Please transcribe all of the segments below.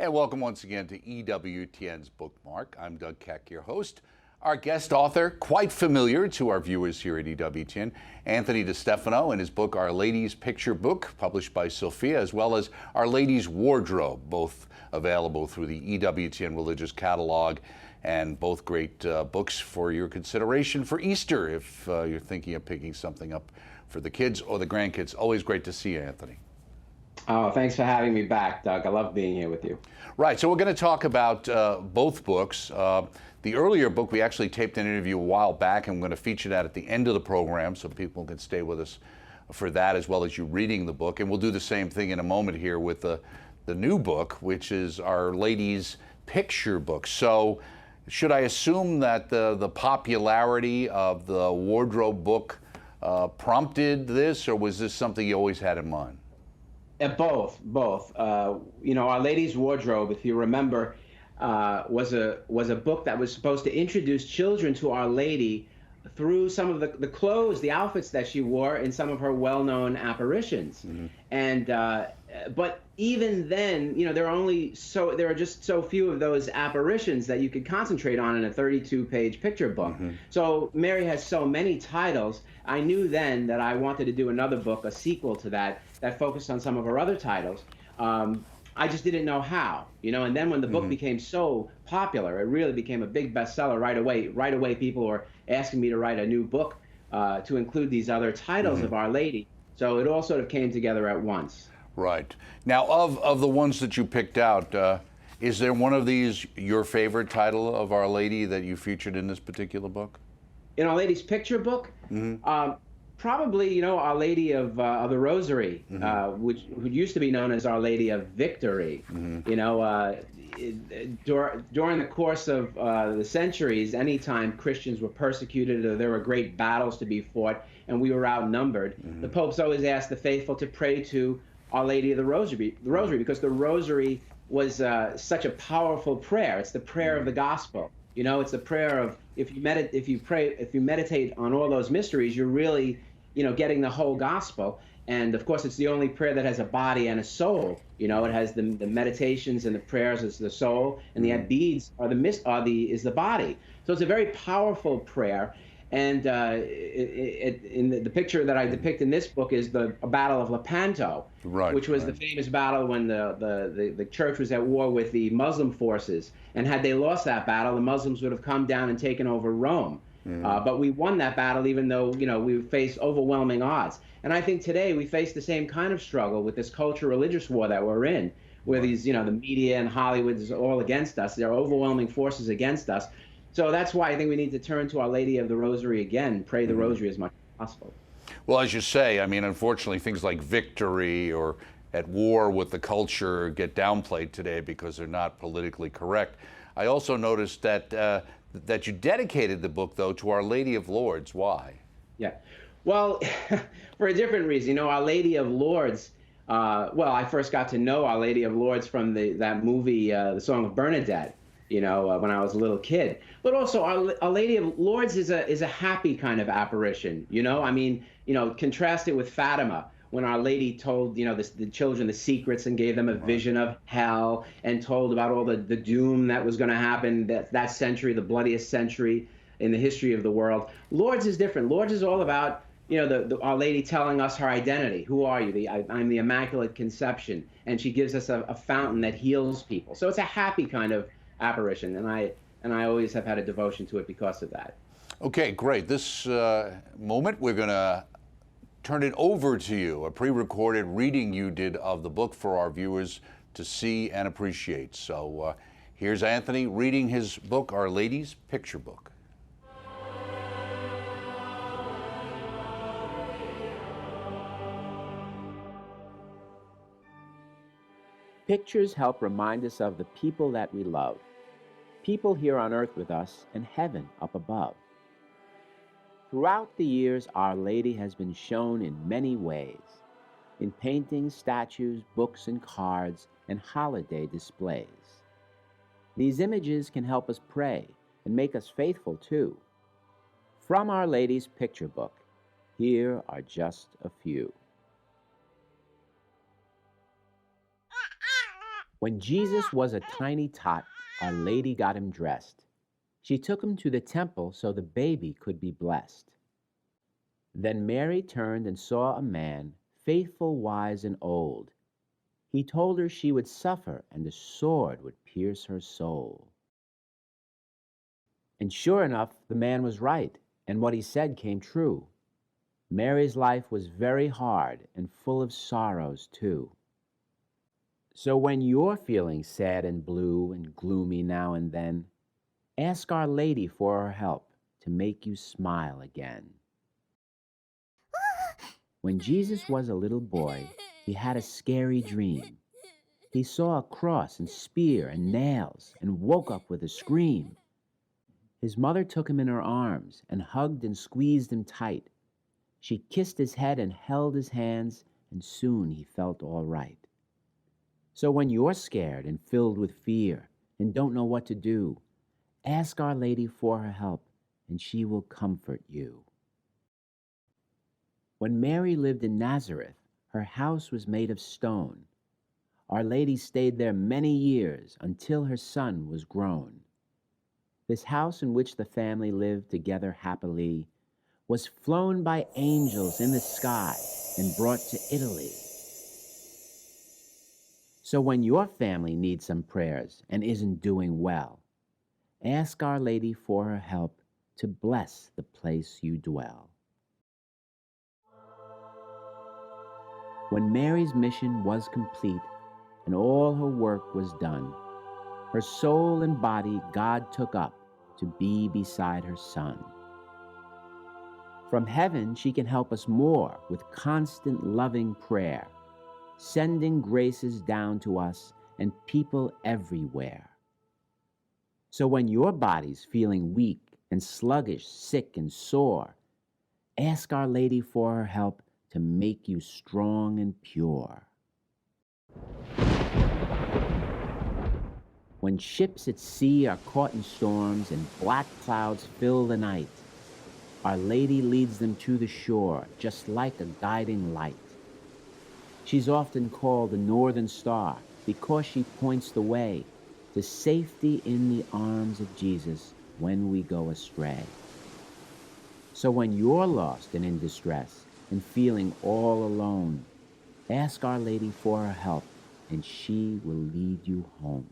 And welcome once again to EWTN's Bookmark. I'm Doug Keck, your host. Our guest author, quite familiar to our viewers here at EWTN, Anthony DeStefano, and his book, Our Lady's Picture Book, published by Sophia, as well as Our Lady's Wardrobe, both available through the EWTN Religious Catalog, and both great books for your consideration for Easter if you're thinking of picking something up for the kids or the grandkids. Always great to see you, Anthony. Oh, thanks for having me back, Doug. I love being here with you. Right, so we're going to talk about both books. The earlier book, we actually taped an interview a while back, and we're going to feature that at the end of the program so people can stay with us for that as well as you reading the book. And we'll do the same thing in a moment here with the new book, which is Our Lady's Picture Book. So should I assume that the popularity of the wardrobe book prompted this, or was this something you always had in mind? Both. You know, Our Lady's Wardrobe, if you remember, was a book that was supposed to introduce children to Our Lady through some of the clothes, the outfits that she wore in some of her well-known apparitions. Mm-hmm. And but even then, you know, there are just so few of those apparitions that you could concentrate on in a 32-page picture book. Mm-hmm. So Mary has so many titles. I knew then that I wanted to do another book, a sequel to that focused on some of her other titles. I just didn't know how, you know. And then when the book became so popular, it really became a big bestseller right away. Right away, people were asking me to write a new book to include these other titles of Our Lady. So it all sort of came together at once. Right. Now, of the ones that you picked out, is there one of these your favorite title of Our Lady that you featured in this particular book? In Our Lady's Picture Book? Probably, you know, Our Lady of the Rosary, who used to be known as Our Lady of Victory. You know, during the course of the centuries, anytime Christians were persecuted or there were great battles to be fought and we were outnumbered, the popes always asked the faithful to pray to Our Lady of the Rosary, because the Rosary was such a powerful prayer. It's the prayer of the gospel. You know, it's a prayer of if you meditate on all those mysteries, you're really, you know, getting the whole gospel. And of course, it's the only prayer that has a body and a soul. You know, it has the meditations and the prayers as the soul, and the beads is the body. So it's a very powerful prayer. And in the picture that I depict in this book is the Battle of Lepanto, which was the famous battle when the church was at war with the Muslim forces. And had they lost that battle, the Muslims would have come down and taken over Rome. But we won that battle, even though, you know, we faced overwhelming odds. And I think today we face the same kind of struggle with this culture-religious war that we're in, where these, you know, the media and Hollywood is all against us. There are overwhelming forces against us. So that's why I think we need to turn to Our Lady of the Rosary again, pray the Rosary as much as possible. Well, as you say, I mean, unfortunately, things like victory or at war with the culture get downplayed today because they're not politically correct. I also noticed that that you dedicated the book, though, to Our Lady of Lourdes. Why? Yeah, well, for a different reason. You know, Our Lady of Lourdes, well, I first got to know Our Lady of Lourdes from that movie, The Song of Bernadette, you know, when I was a little kid. But also, Our Lady of Lourdes is a happy kind of apparition, you know? I mean, you know, contrast it with Fatima, when Our Lady told, you know, the children the secrets and gave them a vision of hell and told about all the doom that was going to happen that century, the bloodiest century in the history of the world. Lourdes is different. Lourdes is all about, you know, Our Lady telling us her identity. Who are you? I'm the Immaculate Conception. And she gives us a fountain that heals people. So it's a happy kind of apparition, and I always have had a devotion to it because of that. Okay, great. This moment, we're going to turn it over to you, a pre-recorded reading you did of the book for our viewers to see and appreciate. So here's Anthony reading his book, Our Lady's Picture Book. Pictures help remind us of the people that we love, people here on earth with us and heaven up above. Throughout the years, Our Lady has been shown in many ways, in paintings, statues, books and cards, and holiday displays. These images can help us pray and make us faithful too. From Our Lady's Picture Book, here are just a few. When Jesus was a tiny tot, Our Lady got him dressed. She took him to the temple so the baby could be blessed. Then Mary turned and saw a man, faithful, wise, and old. He told her she would suffer, and a sword would pierce her soul. And sure enough, the man was right, and what he said came true. Mary's life was very hard and full of sorrows, too. So when you're feeling sad and blue and gloomy now and then, ask Our Lady for her help to make you smile again. When Jesus was a little boy, he had a scary dream. He saw a cross and spear and nails and woke up with a scream. His mother took him in her arms and hugged and squeezed him tight. She kissed his head and held his hands, and soon he felt all right. So when you're scared and filled with fear and don't know what to do, ask Our Lady for her help, and she will comfort you. When Mary lived in Nazareth, her house was made of stone. Our Lady stayed there many years until her son was grown. This house in which the family lived together happily was flown by angels in the sky and brought to Italy. So when your family needs some prayers and isn't doing well, ask Our Lady for her help to bless the place you dwell. When Mary's mission was complete and all her work was done, her soul and body God took up to be beside her Son. From heaven she can help us more with constant loving prayer, sending graces down to us and people everywhere. So when your body's feeling weak and sluggish, sick and sore, ask Our Lady for her help to make you strong and pure. When ships at sea are caught in storms and black clouds fill the night, Our Lady leads them to the shore just like a guiding light. She's often called the Northern Star because she points the way to safety in the arms of Jesus when we go astray. So when you're lost and in distress and feeling all alone, ask Our Lady for her help, and she will lead you home.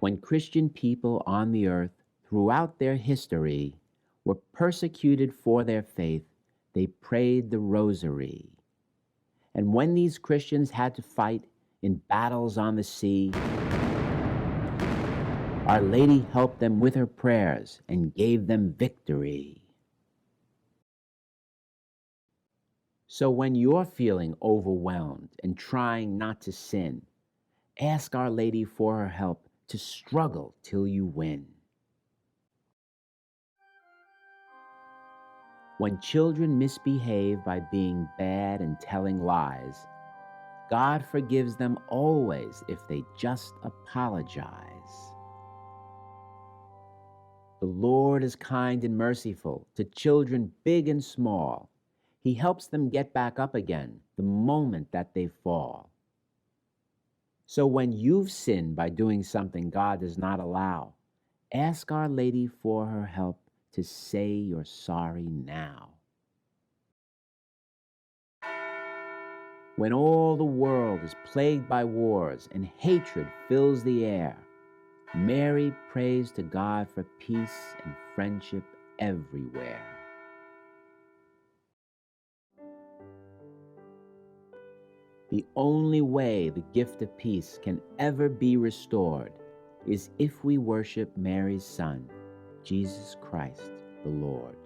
When Christian people on the earth throughout their history were persecuted for their faith, they prayed the rosary. And when these Christians had to fight in battles on the sea, Our Lady helped them with her prayers and gave them victory. So when you're feeling overwhelmed and trying not to sin, ask Our Lady for her help to struggle till you win. When children misbehave by being bad and telling lies, God forgives them always if they just apologize. The Lord is kind and merciful to children big and small. He helps them get back up again the moment that they fall. So when you've sinned by doing something God does not allow, ask Our Lady for her help to say you're sorry now. When all the world is plagued by wars and hatred fills the air, Mary prays to God for peace and friendship everywhere. The only way the gift of peace can ever be restored is if we worship Mary's Son, Jesus Christ the Lord.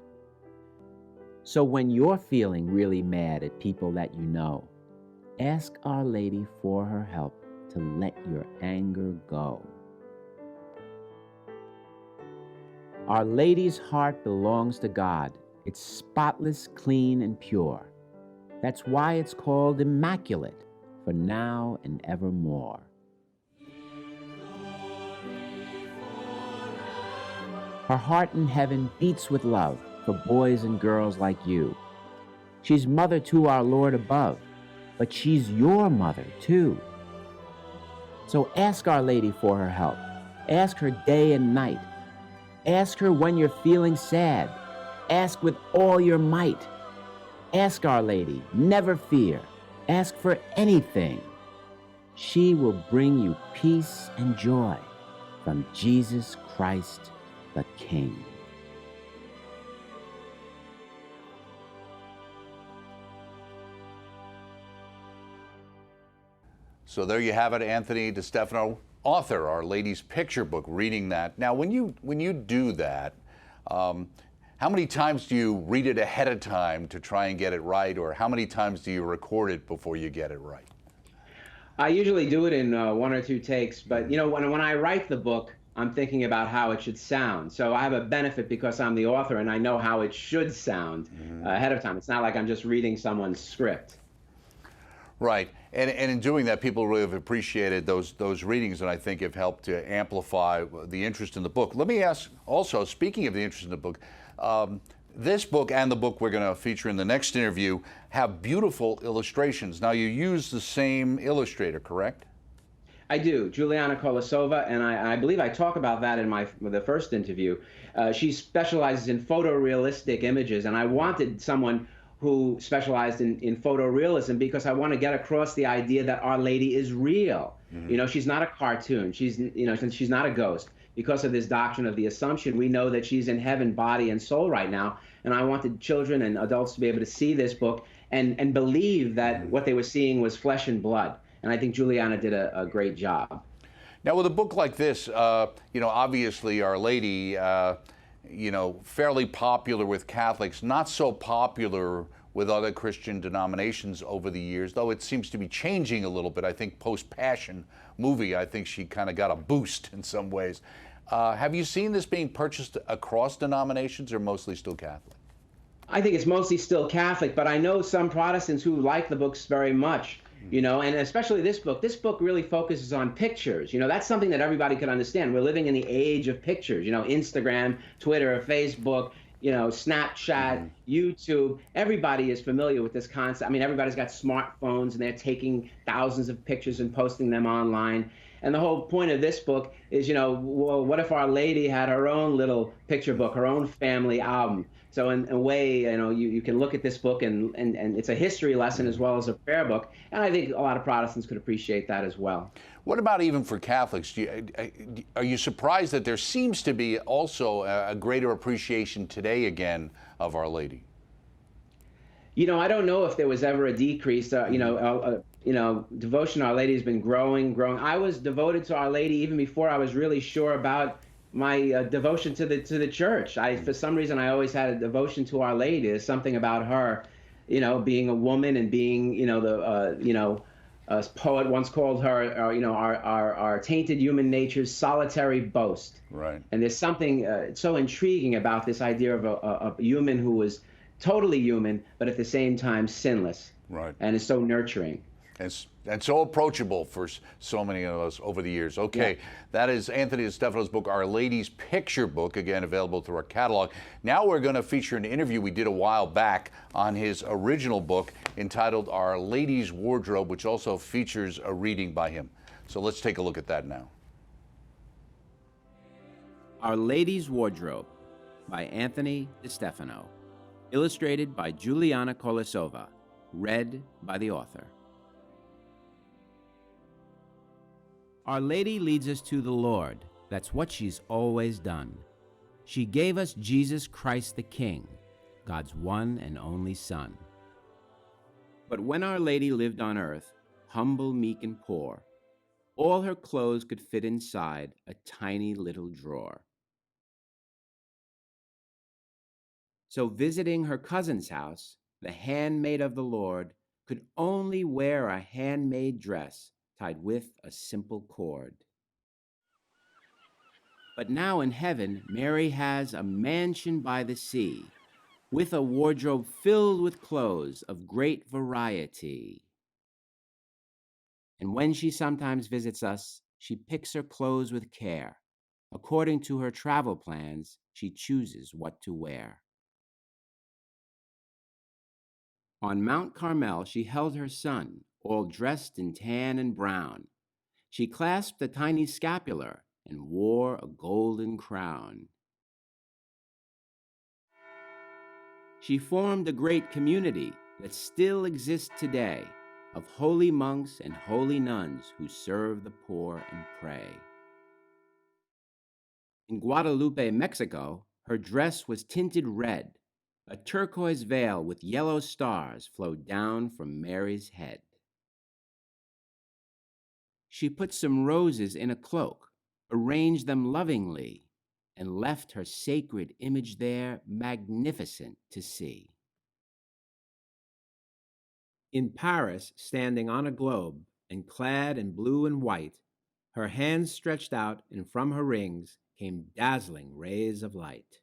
So when you're feeling really mad at people that you know, ask Our Lady for her help to let your anger go. Our Lady's heart belongs to God. It's spotless, clean, and pure. That's why it's called Immaculate for now and evermore. Her heart in heaven beats with love for boys and girls like you. She's mother to our Lord above, but she's your mother too. So ask Our Lady for her help. Ask her day and night. Ask her when you're feeling sad. Ask with all your might. Ask Our Lady, never fear. Ask for anything. She will bring you peace and joy from Jesus Christ the King. So there you have it, Anthony DeStefano, author, Our Lady's Picture Book, reading that. Now, when you do that, how many times do you read it ahead of time to try and get it right, or how many times do you record it before you get it right? I usually do it in 1 or 2 takes, but when I write the book, I'm thinking about how it should sound. So I have a benefit because I'm the author and I know how it should sound ahead of time. It's not like I'm just reading someone's script. Right, and in doing that, people really have appreciated those readings, and I think have helped to amplify the interest in the book. Let me ask also, speaking of the interest in the book, this book and the book we're going to feature in the next interview have beautiful illustrations. Now, you use the same illustrator, correct? I do, Juliana Koleslava, and I believe I talk about that in the first interview. She specializes in photorealistic images, and I wanted someone who specialized in photorealism because I want to get across the idea that Our Lady is real. She's not a cartoon. She's not a ghost. Because of this doctrine of the Assumption, we know that she's in heaven, body and soul right now. And I wanted children and adults to be able to see this book and believe that what they were seeing was flesh and blood. And I think Juliana did a great job. Now, with a book like this, obviously Our Lady, fairly popular with Catholics, not so popular with other Christian denominations over the years, though it seems to be changing a little bit. I think post-Passion movie, I think she kind of got a boost in some ways. Have you seen this being purchased across denominations or mostly still Catholic? I think it's mostly still Catholic, but I know some Protestants who like the books very much. And especially this book. This book really focuses on pictures. That's something that everybody can understand. We're living in the age of pictures. Instagram, Twitter, Facebook, Snapchat, YouTube. Everybody is familiar with this concept. I mean, everybody's got smartphones and they're taking thousands of pictures and posting them online. And the whole point of this book is, well, what if Our Lady had her own little picture book, her own family album? So in a way, you can look at this book and it's a history lesson as well as a prayer book. And I think a lot of Protestants could appreciate that as well. What about even for Catholics? Are you surprised that there seems to be also a greater appreciation today again of Our Lady? I don't know if there was ever a decrease. Devotion to Our Lady has been growing. I was devoted to Our Lady even before I was really sure about my devotion to the church. For some reason, I always had a devotion to Our Lady. There's something about her, being a woman and being, a poet once called her, our tainted human nature's solitary boast. Right. And there's something so intriguing about this idea of a human who was totally human, but at the same time sinless. Right. And is so nurturing. And so approachable for so many of us over the years. Okay, yeah. That is Anthony DeStefano's book, Our Lady's Picture Book, again available through our catalog. Now we're going to feature an interview we did a while back on his original book entitled Our Lady's Wardrobe, which also features a reading by him. So let's take a look at that now. Our Lady's Wardrobe by Anthony DeStefano. Illustrated by Juliana Koleslava. Read by the author. Our Lady leads us to the Lord. That's what she's always done. She gave us Jesus Christ the King, God's one and only Son. But when Our Lady lived on earth, humble, meek, and poor, all her clothes could fit inside a tiny little drawer. So visiting her cousin's house, the handmaid of the Lord could only wear a handmade dress tied with a simple cord. But now in heaven, Mary has a mansion by the sea, with a wardrobe filled with clothes of great variety. And when she sometimes visits us, she picks her clothes with care. According to her travel plans, she chooses what to wear. On Mount Carmel, she held her son, all dressed in tan and brown. She clasped a tiny scapular and wore a golden crown. She formed a great community that still exists today of holy monks and holy nuns who serve the poor and pray. In Guadalupe, Mexico, her dress was tinted red. A turquoise veil with yellow stars flowed down from Mary's head. She put some roses in a cloak, arranged them lovingly, and left her sacred image there magnificent to see. In Paris, standing on a globe and clad in blue and white, her hands stretched out, and from her rings came dazzling rays of light.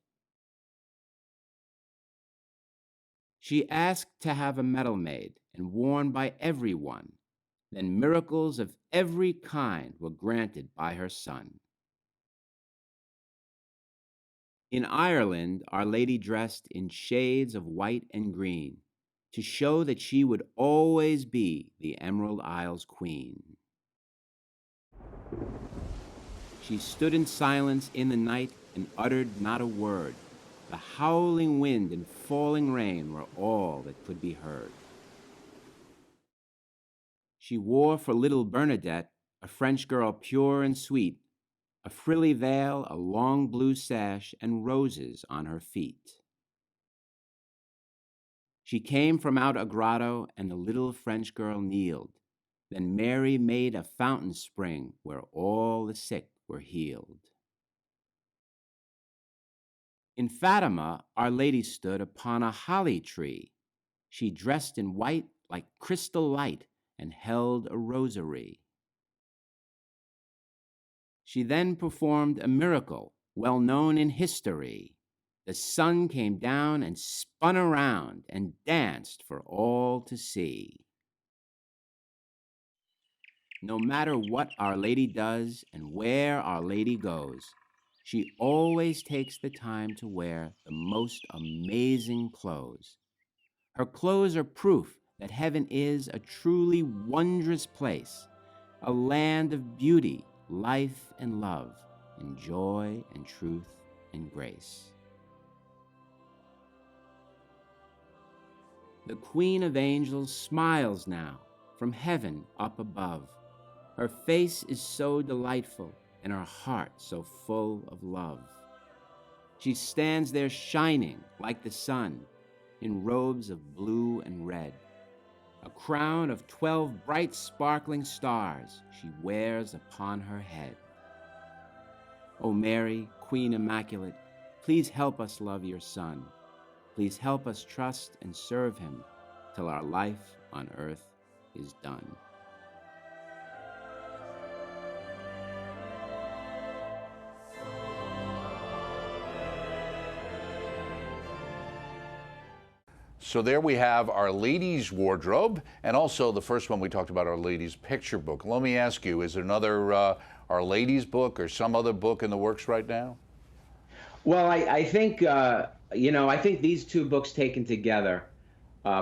She asked to have a medal made and worn by everyone. Then miracles of every kind were granted by her son. In Ireland, Our Lady dressed in shades of white and green to show that she would always be the Emerald Isle's queen. She stood in silence in the night and uttered not a word. The howling wind and falling rain were all that could be heard. She wore for little Bernadette, a French girl pure and sweet, a frilly veil, a long blue sash, and roses on her feet. She came from out a grotto, and the little French girl kneeled. Then Mary made a fountain spring where all the sick were healed. In Fatima, Our Lady stood upon a holly tree. She dressed in white like crystal light and held a rosary. She then performed a miracle well known in history. The sun came down and spun around and danced for all to see. No matter what Our Lady does and where Our Lady goes, she always takes the time to wear the most amazing clothes. Her clothes are proof that heaven is a truly wondrous place, a land of beauty, life, and love, and joy, and truth, and grace. The Queen of Angels smiles now from heaven up above. Her face is so delightful, and her heart so full of love. She stands there shining like the sun, in robes of blue and red. A crown of 12 bright sparkling stars she wears upon her head. O Mary, Queen Immaculate, please help us love your Son. Please help us trust and serve him till our life on earth is done. So there we have Our Lady's wardrobe, and also the first one we talked about, Our Lady's picture book. Let me ask you, is there another Our Lady's book or some other book in the works right now? Well, I think, I think these two books taken together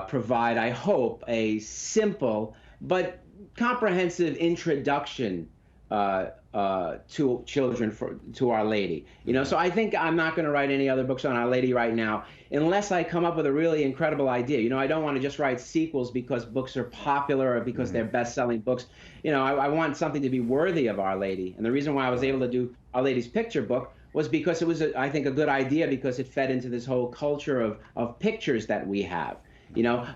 provide, I hope, a simple but comprehensive introduction to children to Our Lady. So I think I'm not going to write any other books on Our Lady right now unless I come up with a really incredible idea. I don't want to just write sequels because books are popular or because they're best-selling books. I want something to be worthy of Our Lady. And the reason why I was able to do Our Lady's picture book was because it was, I think, a good idea because it fed into this whole culture of pictures that we have.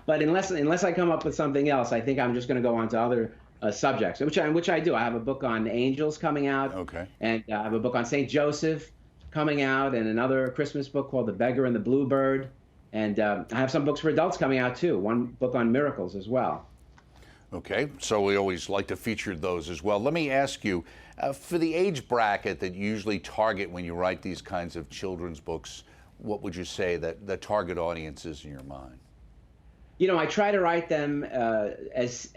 But unless I come up with something else, I think I'm just going to go on to other subjects, which I do. I have a book on angels coming out, okay, and I have a book on Saint Joseph coming out, and another Christmas book called The Beggar and the Bluebird, and I have some books for adults coming out too. One book on miracles as well. Okay, so we always like to feature those as well. Let me ask you, for the age bracket that you usually target when you write these kinds of children's books, what would you say that the target audience is in your mind? I try to write them as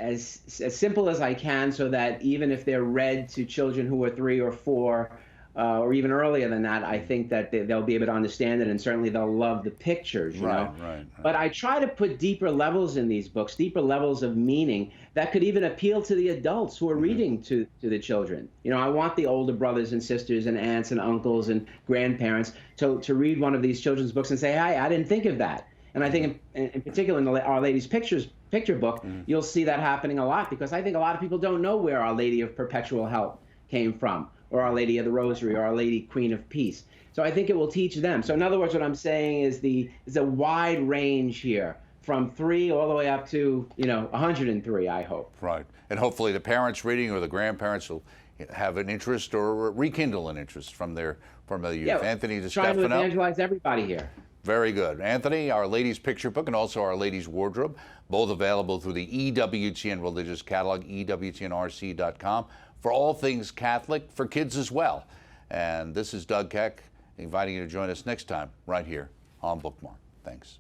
simple as I can so that even if they're read to children who are 3 or 4, or even earlier than that, I think that they'll be able to understand it, and certainly they'll love the pictures, you know? Right. But I try to put deeper levels in these books, deeper levels of meaning that could even appeal to the adults who are reading to the children. You know, I want the older brothers and sisters and aunts and uncles and grandparents to read one of these children's books and say, hey, I didn't think of that. And I think in particular in the Our Lady's picture book, you'll see that happening a lot, because I think a lot of people don't know where Our Lady of Perpetual Help came from, or Our Lady of the Rosary, or Our Lady Queen of Peace. So I think it will teach them. So in other words, what I'm saying is a wide range here, from 3 all the way up to, you know, 103, I hope. Right. And hopefully the parents reading or the grandparents will have an interest or rekindle an interest from their youth. Yeah, Anthony trying to DeStefano. evangelize everybody here. Very good. Anthony, Our Lady's Picture Book and also Our Lady's Wardrobe, both available through the EWTN Religious Catalog, EWTNRC.com, for all things Catholic, for kids as well. And this is Doug Keck, inviting you to join us next time right here on Bookmark. Thanks.